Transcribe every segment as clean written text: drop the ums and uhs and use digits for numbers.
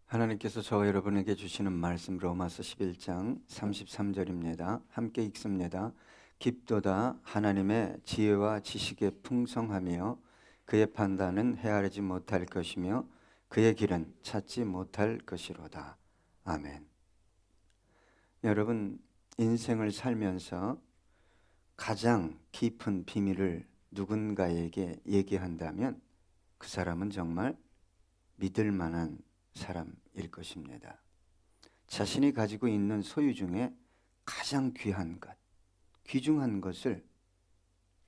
하나님께서 저와 여러분에게 주시는 말씀 로마서 11장 33절입니다. 함께 읽습니다. 깊도다 하나님의 지혜와 지식의 풍성하며 그의 판단은 헤아리지 못할 것이며 그의 길은 찾지 못할 것이로다. 아멘. 여러분, 인생을 살면서 가장 깊은 비밀을 누군가에게 얘기한다면 그 사람은 정말 믿을 만한 사람일 것입니다. 자신이 가지고 있는 소유 중에 가장 귀한 것, 귀중한 것을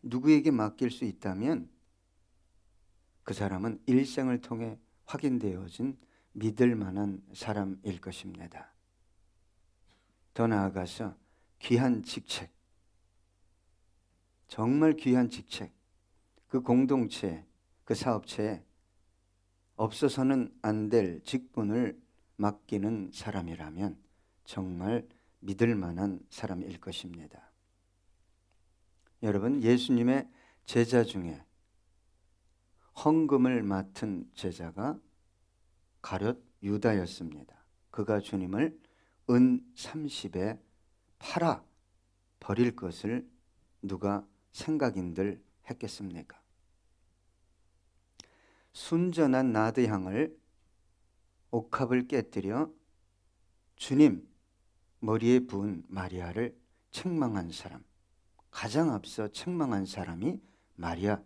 누구에게 맡길 수 있다면 그 사람은 일생을 통해 확인되어진 믿을 만한 사람일 것입니다. 더 나아가서 귀한 직책, 정말 귀한 직책, 그 공동체, 그 사업체에 없어서는 안 될 직분을 맡기는 사람이라면 정말 믿을 만한 사람일 것입니다. 여러분, 예수님의 제자 중에 헌금을 맡은 제자가 가룟 유다였습니다. 그가 주님을 은 30에 팔아 버릴 것을 누가 생각인들 했겠습니까? 순전한 나드향을 옥합을 깨뜨려 주님 머리에 부은 마리아를 책망한 사람, 가장 앞서 책망한 사람이 마리아,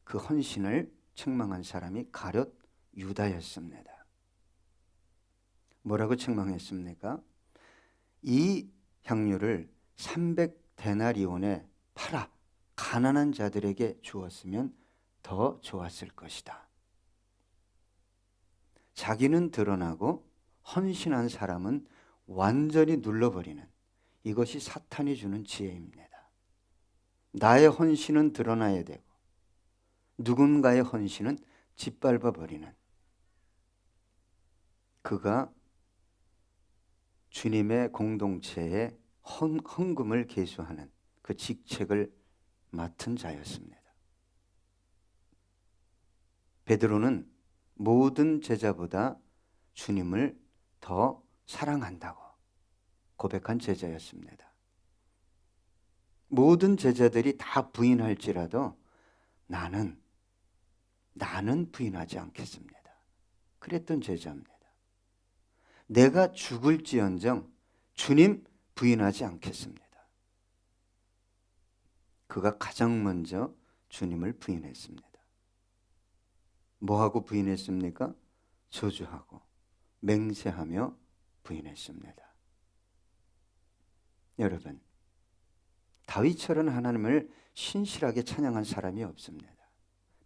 그 헌신을 책망한 사람이 가룟 유다였습니다. 뭐라고 책망했습니까? 이 향유를 300데나리온에 팔아 가난한 자들에게 주었으면 더 좋았을 것이다. 자기는 드러나고 헌신한 사람은 완전히 눌러버리는, 이것이 사탄이 주는 지혜입니다. 나의 헌신은 드러나야 되고 누군가의 헌신은 짓밟아버리는, 그가 주님의 공동체에 헌금을 계수하는 그 직책을 맡은 자였습니다. 베드로는 모든 제자보다 주님을 더 사랑한다고 고백한 제자였습니다. 모든 제자들이 다 부인할지라도 나는 부인하지 않겠습니다. 그랬던 제자입니다. 내가 죽을지언정 주님 부인하지 않겠습니다. 그가 가장 먼저 주님을 부인했습니다. 뭐하고 부인했습니까? 저주하고 맹세하며 부인했습니다. 여러분, 다윗처럼 하나님을 신실하게 찬양한 사람이 없습니다.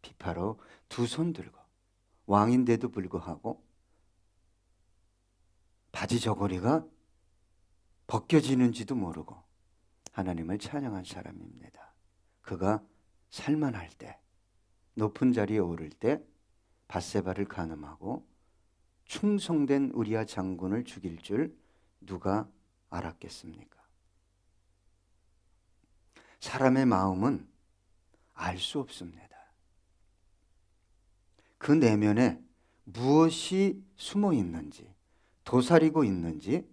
비파로 두 손 들고 왕인데도 불구하고 바지 저고리가 벗겨지는지도 모르고 하나님을 찬양한 사람입니다. 그가 살만할 때, 높은 자리에 오를 때 밧세바를 간음하고 충성된 우리아 장군을 죽일 줄 누가 알았겠습니까? 사람의 마음은 알 수 없습니다. 그 내면에 무엇이 숨어 있는지, 도사리고 있는지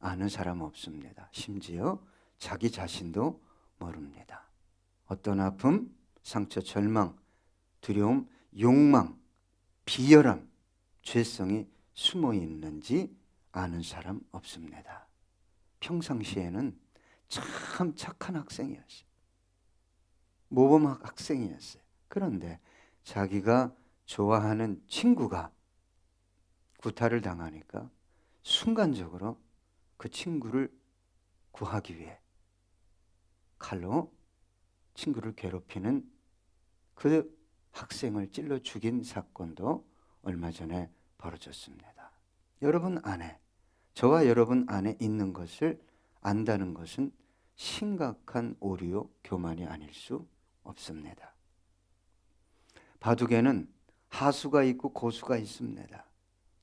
아는 사람 없습니다. 심지어 자기 자신도 모릅니다. 어떤 아픔, 상처, 절망, 두려움, 욕망, 비열함, 죄성이 숨어 있는지 아는 사람 없습니다. 평상시에는 참 착한 학생이었어요. 모범 학생이었어요. 그런데 자기가 좋아하는 친구가 구타를 당하니까 순간적으로 그 친구를 구하기 위해 칼로 친구를 괴롭히는 그 학생을 찔러 죽인 사건도 얼마 전에 벌어졌습니다. 여러분 안에, 저와 여러분 안에 있는 것을 안다는 것은 심각한 오류요 교만이 아닐 수 없습니다. 바둑에는 하수가 있고 고수가 있습니다.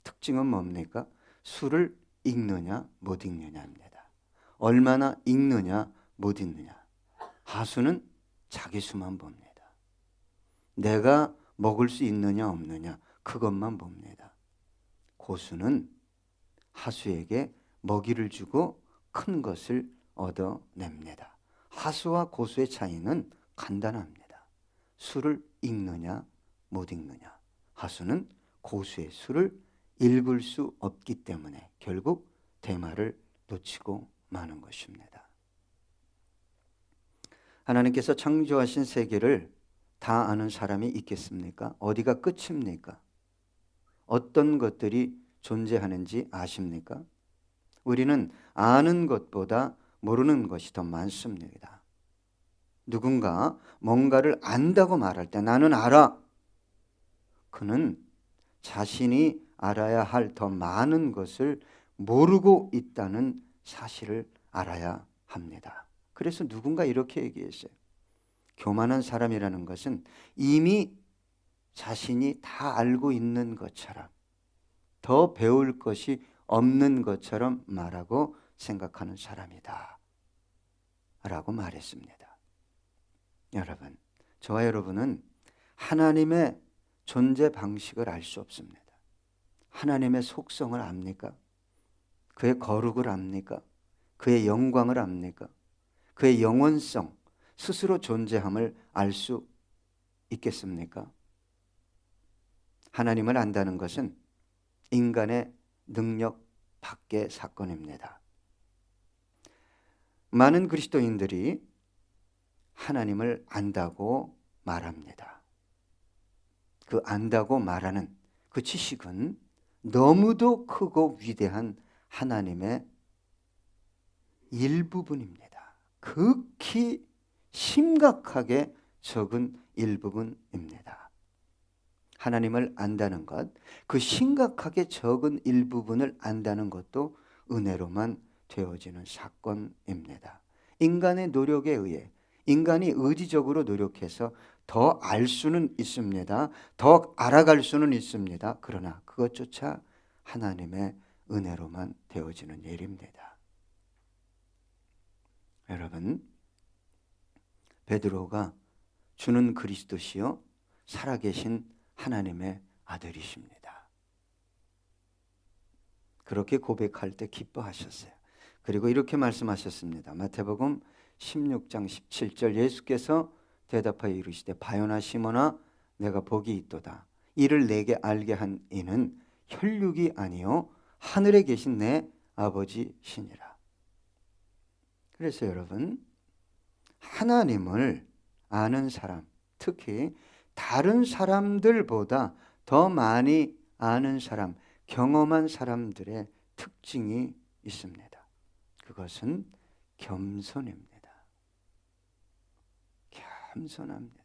특징은 뭡니까? 수를 읽느냐 못 읽느냐입니다. 얼마나 읽느냐 못 읽느냐. 하수는 자기 수만 봅니다. 내가 먹을 수 있느냐 없느냐 그것만 봅니다. 고수는 하수에게 먹이를 주고 큰 것을 얻어냅니다. 하수와 고수의 차이는 간단합니다. 술을 읽느냐 못 읽느냐. 하수는 고수의 술을 읽을 수 없기 때문에 결국 대마를 놓치고 마는 것입니다. 하나님께서 창조하신 세계를 다 아는 사람이 있겠습니까? 어디가 끝입니까? 어떤 것들이 존재하는지 아십니까? 우리는 아는 것보다 모르는 것이 더 많습니다. 누군가 뭔가를 안다고 말할 때 나는 알아. 그는 자신이 알아야 할 더 많은 것을 모르고 있다는 사실을 알아야 합니다. 그래서 누군가 이렇게 얘기했어요. 교만한 사람이라는 것은 이미 자신이 다 알고 있는 것처럼, 더 배울 것이 없는 것처럼 말하고 생각하는 사람이다 라고 말했습니다. 여러분, 저와 여러분은 하나님의 존재 방식을 알 수 없습니다. 하나님의 속성을 압니까? 그의 거룩을 압니까? 그의 영광을 압니까? 그의 영원성, 스스로 존재함을 알 수 있겠습니까? 하나님을 안다는 것은 인간의 능력 밖의 사건입니다. 많은 그리스도인들이 하나님을 안다고 말합니다. 그 안다고 말하는 그 지식은 너무도 크고 위대한 하나님의 일부분입니다. 극히 심각하게 적은 일부분입니다. 하나님을 안다는 것, 그 심각하게 적은 일부분을 안다는 것도 은혜로만 되어지는 사건입니다. 인간의 노력에 의해 인간이 의지적으로 노력해서 더 알 수는 있습니다. 더 알아갈 수는 있습니다. 그러나 그것조차 하나님의 은혜로만 되어지는 일입니다. 여러분, 베드로가 주는 그리스도시요 살아계신 하나님의 아들이십니다. 그렇게 고백할 때 기뻐하셨어요. 그리고 이렇게 말씀하셨습니다. 마태복음 16장 17절 예수께서 대답하여 이르시되 바요나 시몬아 내가 복이 있도다. 이를 내게 알게 한 이는 혈육이 아니요 하늘에 계신 내 아버지시니라. 그래서 여러분, 하나님을 아는 사람, 특히 다른 사람들보다 더 많이 아는 사람, 경험한 사람들의 특징이 있습니다. 그것은 겸손입니다. 겸손합니다.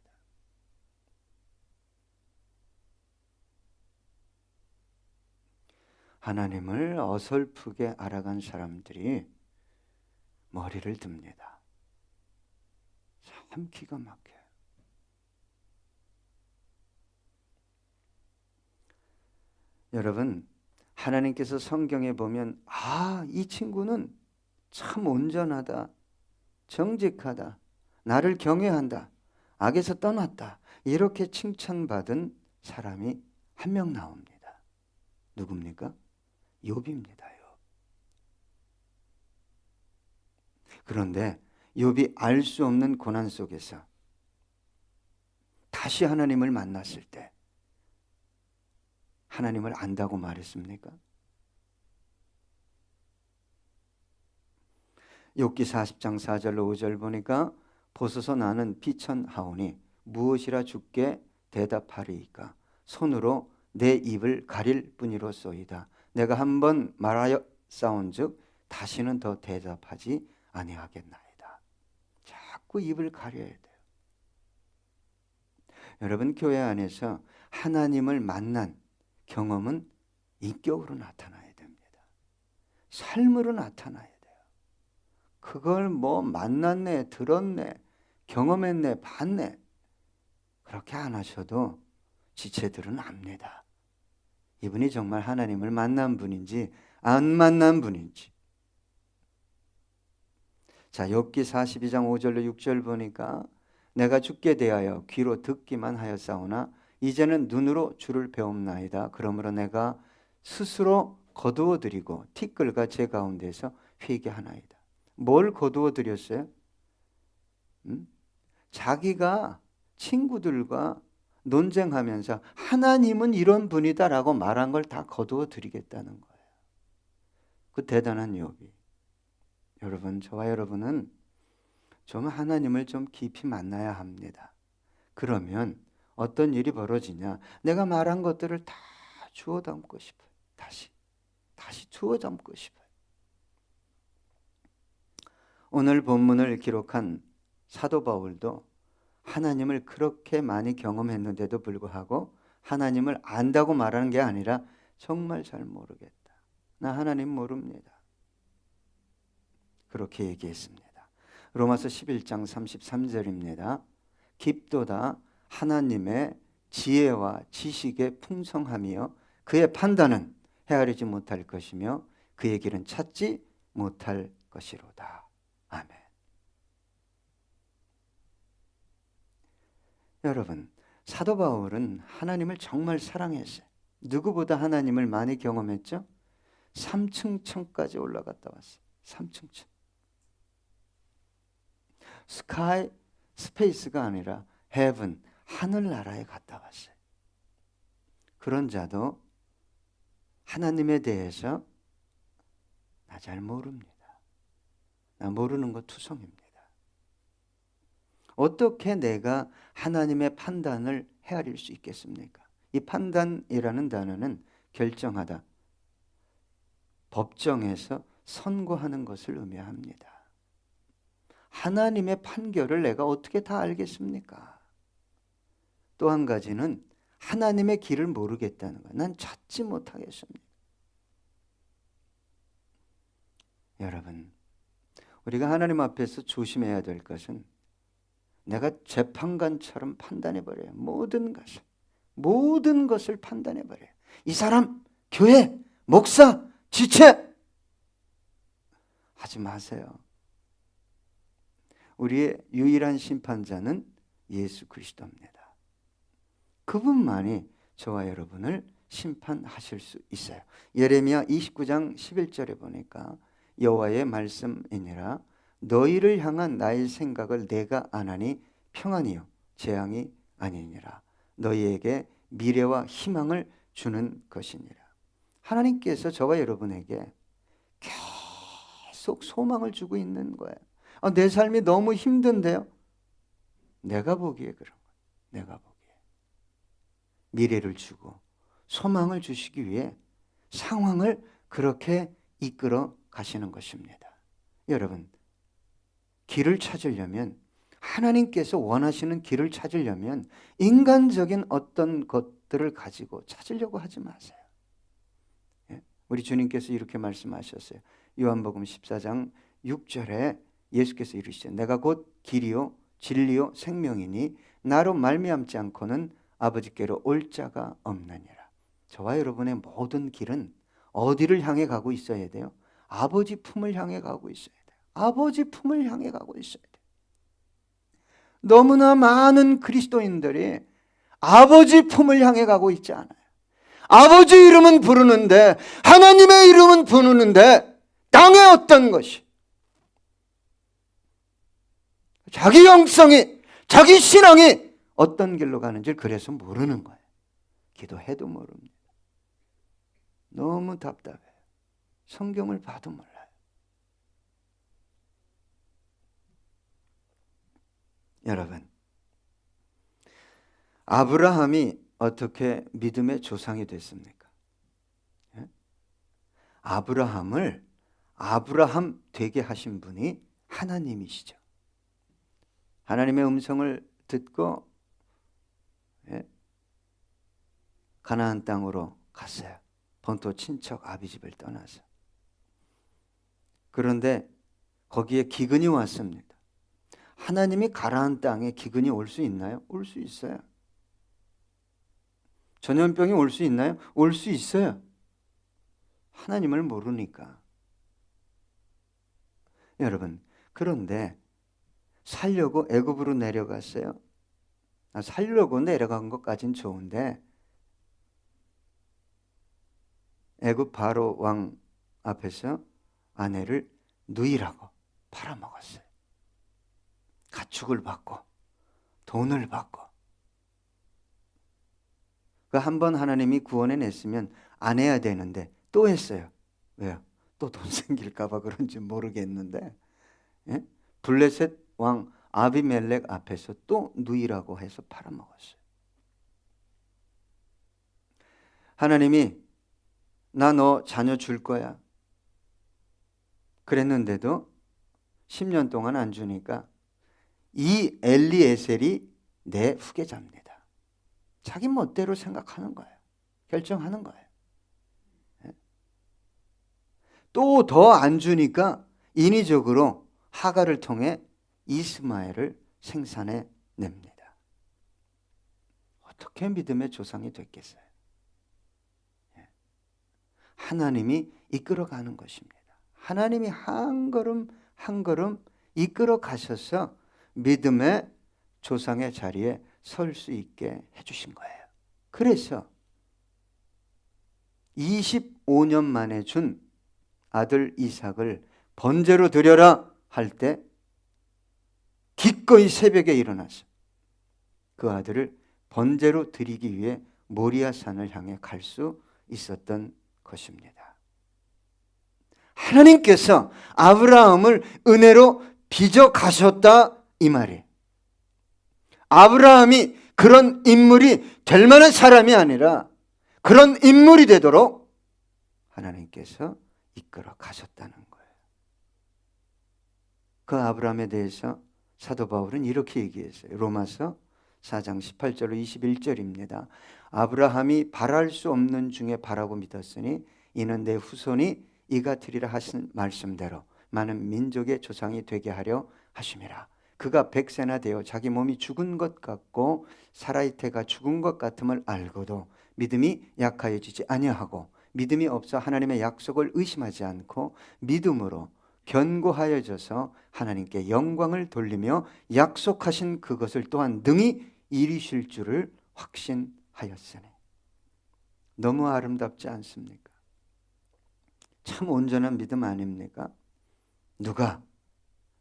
하나님을 어설프게 알아간 사람들이 머리를 듭니다. 참 기가 막혀요. 여러분, 하나님께서 성경에 보면 이 친구는 참 온전하다, 정직하다, 나를 경외한다, 악에서 떠났다 이렇게 칭찬받은 사람이 한 명 나옵니다. 누굽니까? 욥입니다. 그런데 욥이 알 수 없는 고난 속에서 다시 하나님을 만났을 때 하나님을 안다고 말했습니까? 욥기 40장 4절로 5절 보니까 보소서 나는 비천하오니 무엇이라 주께 대답하리이까 손으로 내 입을 가릴 뿐이로소이다. 내가 한번 말하여 싸운즉 다시는 더 대답하지 아니하겠나이다. 자꾸 입을 가려야 돼요. 여러분, 교회 안에서 하나님을 만난 경험은 인격으로 나타나야 됩니다. 삶으로 나타나야 돼요. 그걸 만났네, 들었네, 경험했네, 봤네 그렇게 안 하셔도 지체들은 압니다. 이분이 정말 하나님을 만난 분인지 안 만난 분인지. 자, 욥기 42장 5절로 6절 보니까 내가 주께 대하여 귀로 듣기만 하였사오나 이제는 눈으로 주를 배움나이다. 그러므로 내가 스스로 거두어 드리고 티끌과 제 가운데서 회개하나이다. 뭘 거두어 드렸어요? 자기가 친구들과 논쟁하면서 하나님은 이런 분이다라고 말한 걸 다 거두어 드리겠다는 거예요. 그 대단한 욥이. 여러분, 저와 여러분은 좀 하나님을 좀 깊이 만나야 합니다. 그러면 어떤 일이 벌어지냐? 내가 말한 것들을 다 주워 담고 싶어요. 다시 주워 담고 싶어요. 오늘 본문을 기록한 사도 바울도 하나님을 그렇게 많이 경험했는데도 불구하고 하나님을 안다고 말하는 게 아니라 정말 잘 모르겠다. 나 하나님 모릅니다. 그렇게 얘기했습니다. 로마서 11장 33절입니다. 깊도다 하나님의 지혜와 지식의 풍성함이요 그의 판단은 헤아리지 못할 것이며 그의 길은 찾지 못할 것이로다. 아멘. 여러분, 사도 바울은 하나님을 정말 사랑했어요. 누구보다 하나님을 많이 경험했죠? 3층 천까지 올라갔다 왔어요. 3층 천. 스페이스가 아니라 heaven, 하늘나라에 갔다 왔어요. 그런 자도 하나님에 대해서 나 잘 모릅니다. 나 모르는 거 투성입니다. 어떻게 내가 하나님의 판단을 헤아릴 수 있겠습니까? 이 판단이라는 단어는 결정하다, 법정에서 선고하는 것을 의미합니다. 하나님의 판결을 내가 어떻게 다 알겠습니까? 또 한 가지는 하나님의 길을 모르겠다는 거예요. 난 찾지 못하겠습니다. 여러분, 우리가 하나님 앞에서 조심해야 될 것은 내가 재판관처럼 판단해버려요. 모든 것을 판단해버려요. 이 사람, 교회, 목사, 지체 하지 마세요. 우리의 유일한 심판자는 예수 그리스도입니다. 그분만이 저와 여러분을 심판하실 수 있어요. 예레미야 29장 11절에 보니까 여호와의 말씀이니라 너희를 향한 나의 생각을 내가 아나니 평안이요 재앙이 아니니라 너희에게 미래와 희망을 주는 것이니라. 하나님께서 저와 여러분에게 계속 소망을 주고 있는 거예요. 내 삶이 너무 힘든데요. 내가 보기에 그런 거예요. 내가 보기에 미래를 주고 소망을 주시기 위해 상황을 그렇게 이끌어 가시는 것입니다. 여러분, 길을 찾으려면 하나님께서 원하시는 길을 찾으려면 인간적인 어떤 것들을 가지고 찾으려고 하지 마세요. 우리 주님께서 이렇게 말씀하셨어요. 요한복음 14장 6절에 예수께서 이르시죠. 내가 곧 길이요 진리요 생명이니 나로 말미암지 않고는 아버지께로 올 자가 없느니라. 저와 여러분의 모든 길은 어디를 향해 가고 있어야 돼요? 아버지 품을 향해 가고 있어야 돼요. 아버지 품을 향해 가고 있어야 돼요. 너무나 많은 그리스도인들이 아버지 품을 향해 가고 있지 않아요. 아버지 이름은 부르는데 하나님의 이름은 부르는데 땅의 어떤 것이 자기 영성이 자기 신앙이 어떤 길로 가는지를 그래서 모르는 거예요. 기도해도 모릅니다. 너무 답답해요. 성경을 봐도 몰라요. 여러분, 아브라함이 어떻게 믿음의 조상이 됐습니까? 아브라함을 아브라함 되게 하신 분이 하나님이시죠. 하나님의 음성을 듣고 가나안 땅으로 갔어요. 본토 친척 아비집을 떠나서. 그런데 거기에 기근이 왔습니다. 하나님이 가나안 땅에 기근이 올 수 있나요? 올 수 있어요. 전염병이 올 수 있나요? 올 수 있어요. 하나님을 모르니까. 여러분, 그런데 살려고 애굽으로 내려갔어요. 살려고 내려간 것까진 좋은데 애굽 바로 왕 앞에서 아내를 누이라고 팔아먹었어요. 가축을 받고 돈을 받고. 그 한 번 하나님이 구원해 냈으면 안 해야 되는데 또 했어요. 왜요? 또 돈 생길까 봐 그런지 모르겠는데, 예? 블레셋 왕 아비멜렉 앞에서 또 누이라고 해서 팔아먹었어요. 하나님이 나 너 자녀 줄 거야 그랬는데도 10년 동안 안 주니까 이 엘리에셀이 내 후계자입니다. 자기 멋대로 생각하는 거예요. 결정하는 거예요. 또 더 안 주니까 인위적으로 하가를 통해 이스마엘을 생산해 냅니다. 어떻게 믿음의 조상이 됐겠어요? 하나님이 이끌어가는 것입니다. 하나님이 한 걸음 한 걸음 이끌어 가셔서 믿음의 조상의 자리에 설 수 있게 해주신 거예요. 그래서 25년 만에 준 아들 이삭을 번제로 드려라 할 때 기꺼이 새벽에 일어나서 그 아들을 번제로 드리기 위해 모리아산을 향해 갈 수 있었던 것입니다. 하나님께서 아브라함을 은혜로 빚어 가셨다 이 말이에요. 아브라함이 그런 인물이 될 만한 사람이 아니라 그런 인물이 되도록 하나님께서 이끌어 가셨다는 거예요. 그 아브라함에 대해서 사도 바울은 이렇게 얘기했어요. 로마서 4장 18절로 21절입니다. 아브라함이 바랄 수 없는 중에 바라고 믿었으니 이는 내 후손이 이같으리라 하신 말씀대로 많은 민족의 조상이 되게 하려 하심이라. 그가 100세나 되어 자기 몸이 죽은 것 같고 살아있다가 죽은 것 같음을 알고도 믿음이 약하여지지 아니하고 믿음이 없어 하나님의 약속을 의심하지 않고 믿음으로 견고하여져서 하나님께 영광을 돌리며 약속하신 그것을 또한 능히 이루실 줄을 확신하였으니. 너무 아름답지 않습니까? 참 온전한 믿음 아닙니까? 누가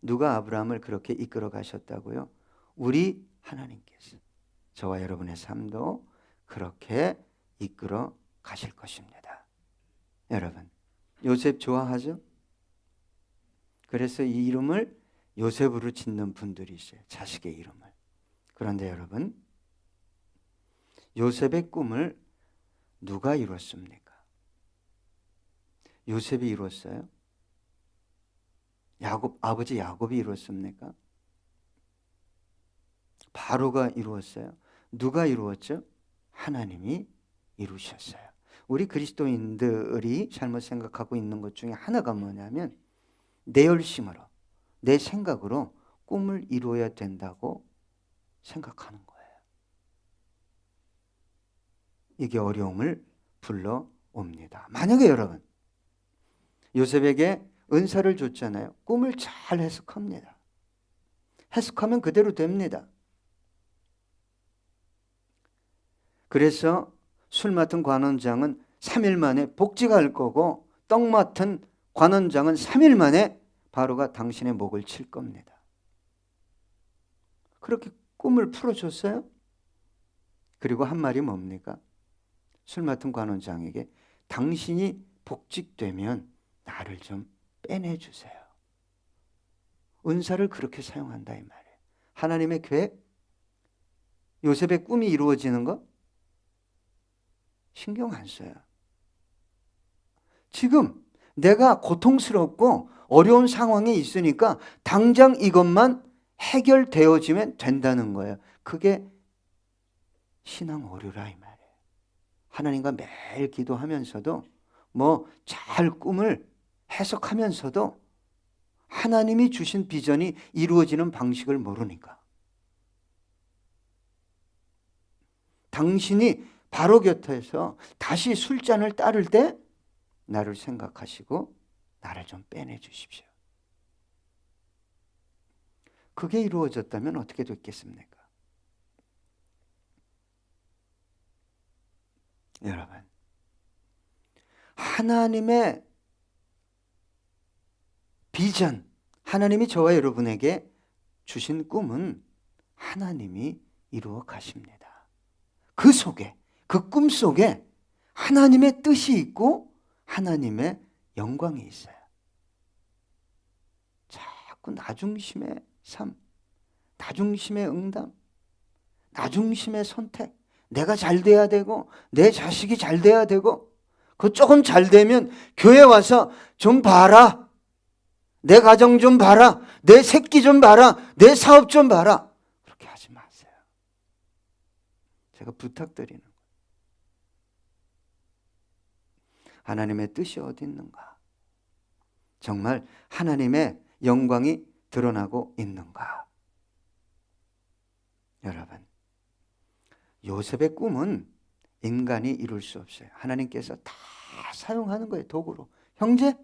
아브라함을 그렇게 이끌어 가셨다고요? 우리 하나님께서 저와 여러분의 삶도 그렇게 이끌어 가실 것입니다. 여러분, 요셉 좋아하죠? 그래서 이 이름을 요셉으로 짓는 분들이 있어요. 자식의 이름을. 그런데 여러분, 요셉의 꿈을 누가 이뤘습니까? 요셉이 이뤘어요? 아버지 야곱이 이뤘습니까? 바로가 이루었어요? 누가 이루었죠? 하나님이 이루셨어요. 우리 그리스도인들이 잘못 생각하고 있는 것 중에 하나가 뭐냐면 내 열심으로, 내 생각으로 꿈을 이루어야 된다고 생각하는 거예요. 이게 어려움을 불러옵니다. 만약에 여러분 요셉에게 은사를 줬잖아요. 꿈을 잘 해석합니다. 해석하면 그대로 됩니다. 그래서 술 맡은 관원장은 3일 만에 복직할 거고 떡 맡은 관원장은 3일 만에 바로가 당신의 목을 칠 겁니다. 그렇게 꿈을 풀어줬어요. 그리고 한 말이 뭡니까? 술 맡은 관원장에게 당신이 복직되면 나를 좀 빼내주세요. 은사를 그렇게 사용한다 이 말이에요. 하나님의 계획, 요셉의 꿈이 이루어지는 거 신경 안 써요. 지금 내가 고통스럽고 어려운 상황에 있으니까 당장 이것만 해결되어지면 된다는 거예요. 그게 신앙 오류라 이 말이에요. 하나님과 매일 기도하면서도 잘 꿈을 해석하면서도 하나님이 주신 비전이 이루어지는 방식을 모르니까. 당신이 바로 곁에서 다시 술잔을 따를 때 나를 생각하시고 나를 좀 빼내 주십시오. 그게 이루어졌다면 어떻게 됐겠습니까? 여러분, 하나님의 비전, 하나님이 저와 여러분에게 주신 꿈은 하나님이 이루어 가십니다. 그 속에, 그 꿈 속에 하나님의 뜻이 있고 하나님의 영광이 있어요. 자꾸 나중심의 삶, 나중심의 응답, 나중심의 선택, 내가 잘 돼야 되고 내 자식이 잘 돼야 되고, 그 조금 잘 되면 교회 와서 좀 봐라, 내 가정 좀 봐라, 내 새끼 좀 봐라, 내 사업 좀 봐라, 그렇게 하지 마세요. 제가 부탁드리는 거예요. 하나님의 뜻이 어디 있는가? 정말 하나님의 영광이 드러나고 있는가? 여러분, 요셉의 꿈은 인간이 이룰 수 없어요. 하나님께서 다 사용하는 거예요. 도구로. 형제,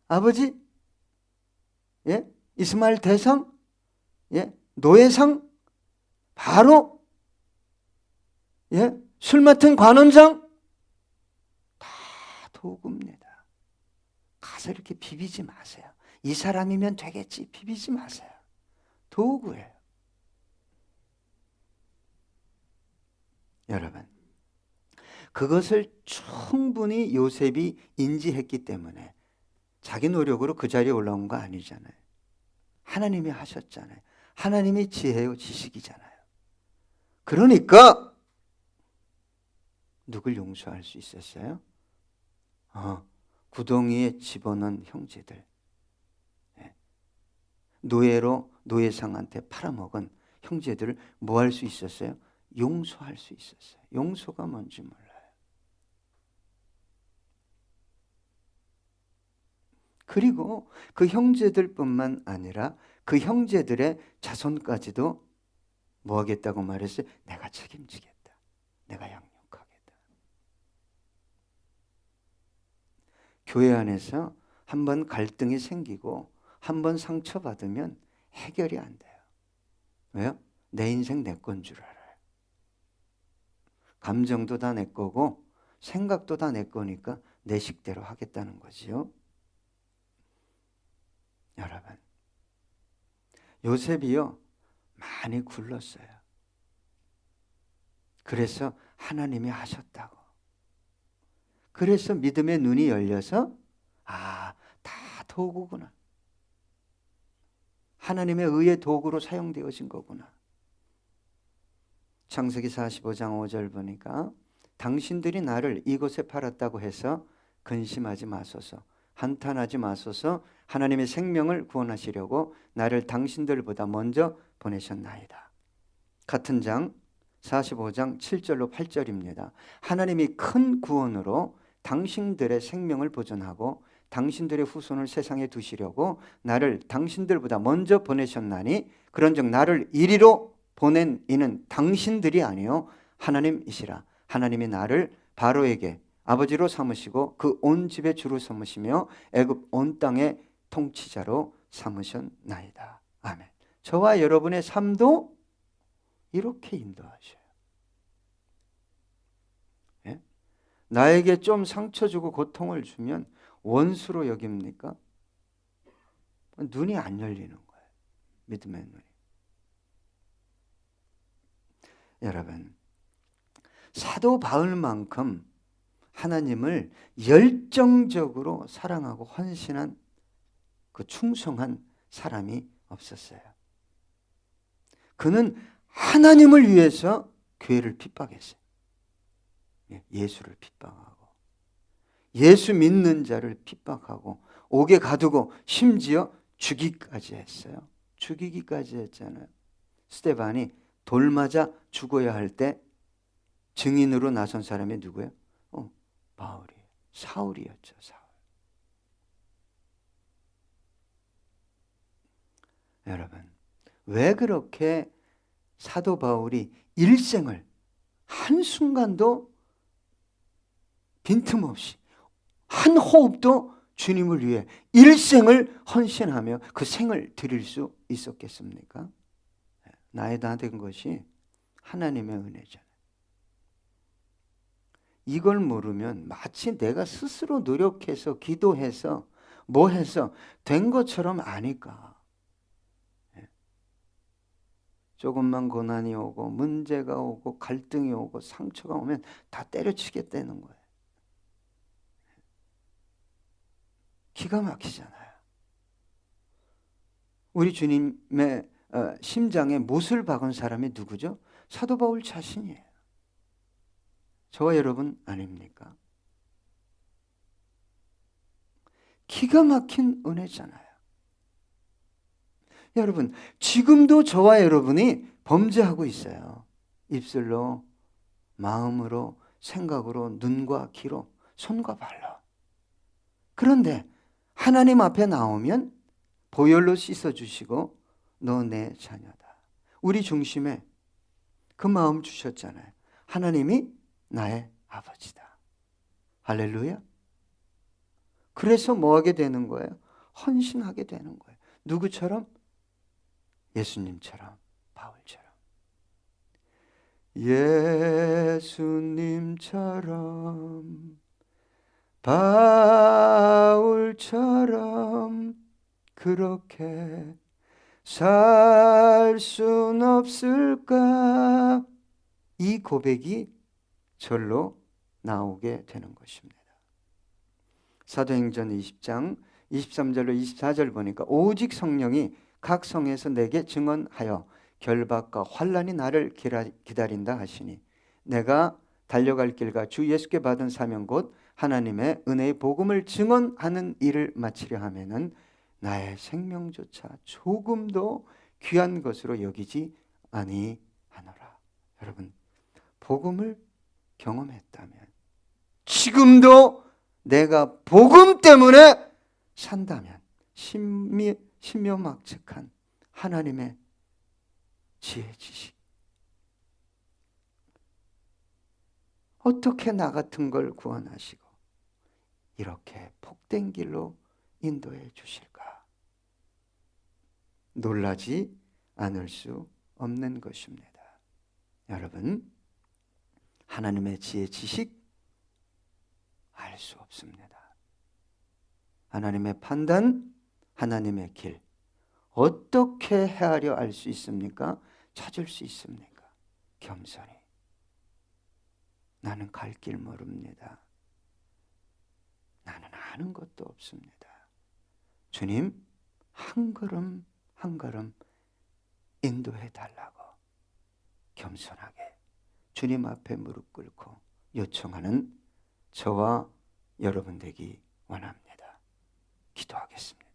아버지, 예? 이스마엘 대상, 예? 노예상, 바로, 예? 술 맡은 관원장, 다 도구입니다. 가서 이렇게 비비지 마세요. 이 사람이면 되겠지, 비비지 마세요. 도구예요. 여러분, 그것을 충분히 요셉이 인지했기 때문에 자기 노력으로 그 자리에 올라온 거 아니잖아요. 하나님이 하셨잖아요. 하나님이 지혜요 지식이잖아요. 그러니까 누굴 용서할 수 있었어요? 구덩이에 집어넣은 형제들, 노예로 노예상한테 팔아먹은 형제들을 뭐 할 수 있었어요? 용서할 수 있었어요. 용서가 뭔지 몰라요. 그리고 그 형제들뿐만 아니라 그 형제들의 자손까지도 뭐 하겠다고 말했어요? 내가 책임지겠다. 내가 양육하겠다. 교회 안에서 한번 갈등이 생기고 한번 상처받으면 해결이 안 돼요. 왜요? 내 인생 내 건 줄 알아요. 감정도 다 내 거고 생각도 다 내 거니까 내 식대로 하겠다는 거지요. 여러분, 요셉이요 많이 굴렀어요. 그래서 하나님이 하셨다고. 그래서 믿음의 눈이 열려서 다 도구구나. 하나님의 의의 도구로 사용되어진 거구나. 창세기 45장 5절 보니까 당신들이 나를 이곳에 팔았다고 해서 근심하지 마소서, 한탄하지 마소서. 하나님의 생명을 구원하시려고 나를 당신들보다 먼저 보내셨나이다. 같은 장 45장 7절로 8절입니다. 하나님이 큰 구원으로 당신들의 생명을 보존하고 당신들의 후손을 세상에 두시려고 나를 당신들보다 먼저 보내셨나니 그런즉 나를 이리로 보낸 이는 당신들이 아니요 하나님이시라. 하나님이 나를 바로에게 아버지로 삼으시고 그 온 집의 주로 삼으시며 애굽 온 땅의 통치자로 삼으셨나이다. 아멘. 저와 여러분의 삶도 이렇게 인도하셔요. 예? 나에게 좀 상처 주고 고통을 주면 원수로 여깁니까? 눈이 안 열리는 거예요. 믿음의 눈이. 여러분, 사도 바울만큼 하나님을 열정적으로 사랑하고 헌신한 그 충성한 사람이 없었어요. 그는 하나님을 위해서 교회를 핍박했어요. 예수를 핍박하고 예수 믿는 자를 핍박하고 옥에 가두고 심지어 죽이기까지 했어요. 죽이기까지 했잖아요. 스데반이 돌 맞아 죽어야 할 때 증인으로 나선 사람이 누구예요? 바울이에요. 사울이었죠. 사울. 여러분, 왜 그렇게 사도 바울이 일생을 한순간도 빈틈없이 한 호흡도 주님을 위해 일생을 헌신하며 그 생을 드릴 수 있었겠습니까? 나에 다 된 것이 하나님의 은혜잖아요. 이걸 모르면 마치 내가 스스로 노력해서 기도해서 뭐 해서 된 것처럼 아니까. 조금만 고난이 오고 문제가 오고 갈등이 오고 상처가 오면 다 때려치겠다는 거예요. 기가 막히잖아요. 우리 주님의 심장에 못을 박은 사람이 누구죠? 사도 바울 자신이에요. 저와 여러분 아닙니까? 기가 막힌 은혜잖아요. 여러분, 지금도 저와 여러분이 범죄하고 있어요. 입술로, 마음으로, 생각으로, 눈과 귀로, 손과 발로. 그런데 하나님 앞에 나오면 보혈로 씻어주시고 너 내 자녀다. 우리 중심에 그 마음 주셨잖아요. 하나님이 나의 아버지다. 할렐루야. 그래서 뭐 하게 되는 거예요? 헌신하게 되는 거예요. 누구처럼? 예수님처럼, 바울처럼. 예수님처럼, 바울처럼 그렇게 살 순 없을까? 이 고백이 절로 나오게 되는 것입니다. 사도행전 20장 23절로 24절 보니까 오직 성령이 각 성에서 내게 증언하여 결박과 환난이 나를 기다린다 하시니 내가 달려갈 길과 주 예수께 받은 사명 곧 하나님의 은혜의 복음을 증언하는 일을 마치려 하면은 나의 생명조차 조금도 귀한 것으로 여기지 아니하노라. 여러분, 복음을 경험했다면 지금도 내가 복음 때문에 산다면 신묘막측한 하나님의 지혜 지식, 어떻게 나 같은 걸 구원하시고 이렇게 복된 길로 인도해 주실까? 놀라지 않을 수 없는 것입니다. 여러분, 하나님의 지혜 지식 알 수 없습니다. 하나님의 판단, 하나님의 길 어떻게 헤아려 알 수 있습니까? 찾을 수 있습니까? 겸손히. 나는 갈 길 모릅니다. 나는 아는 것도 없습니다. 주님, 한 걸음 한 걸음 인도해 달라고 겸손하게 주님 앞에 무릎 꿇고 요청하는 저와 여러분 되기 원합니다. 기도하겠습니다.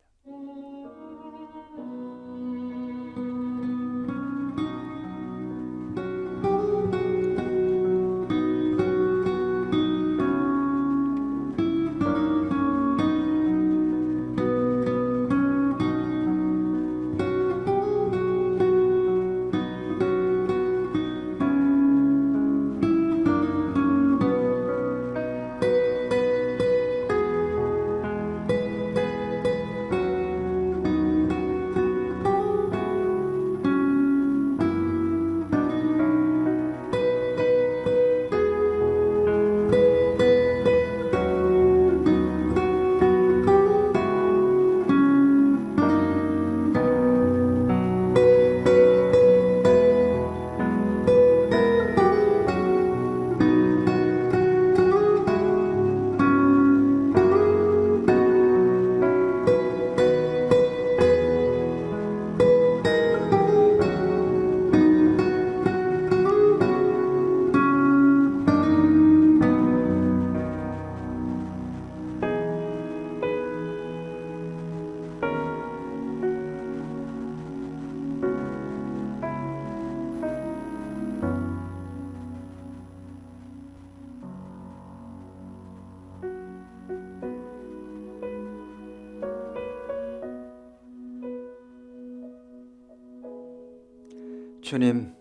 주님,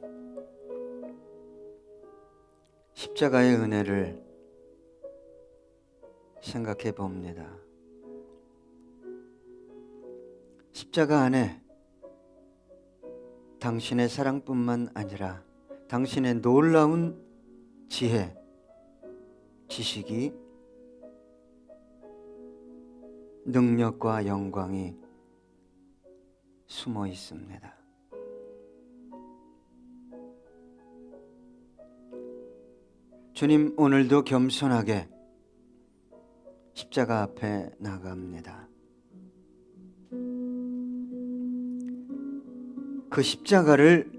십자가의 은혜를 생각해 봅니다. 십자가 안에 당신의 사랑뿐만 아니라 당신의 놀라운 지혜, 지식이, 능력과 영광이 숨어 있습니다. 주님, 오늘도 겸손하게 십자가 앞에 나갑니다. 그 십자가를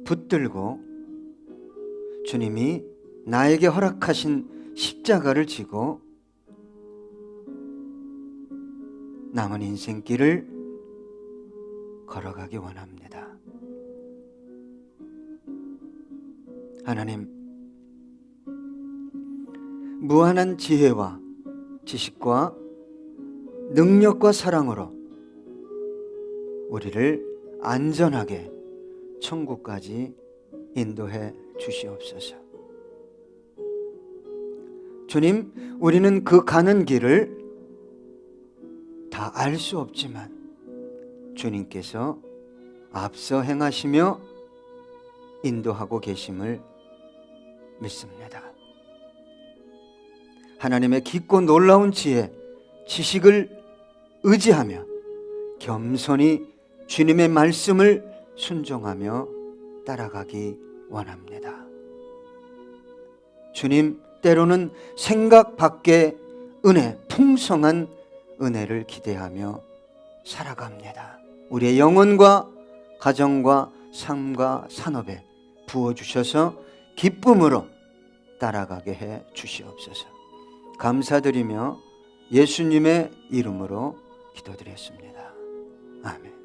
붙들고 주님이 나에게 허락하신 십자가를 지고 남은 인생길을 걸어가기 원합니다. 하나님, 무한한 지혜와 지식과 능력과 사랑으로 우리를 안전하게 천국까지 인도해 주시옵소서. 주님, 우리는 그 가는 길을 다 알 수 없지만 주님께서 앞서 행하시며 인도하고 계심을 믿습니다. 하나님의 깊고 놀라운 지혜, 지식을 의지하며 겸손히 주님의 말씀을 순종하며 따라가기 원합니다. 주님, 때로는 생각 밖의 은혜, 풍성한 은혜를 기대하며 살아갑니다. 우리의 영혼과 가정과 삶과 산업에 부어주셔서 기쁨으로 따라가게 해 주시옵소서. 감사드리며 예수님의 이름으로 기도드렸습니다. 아멘.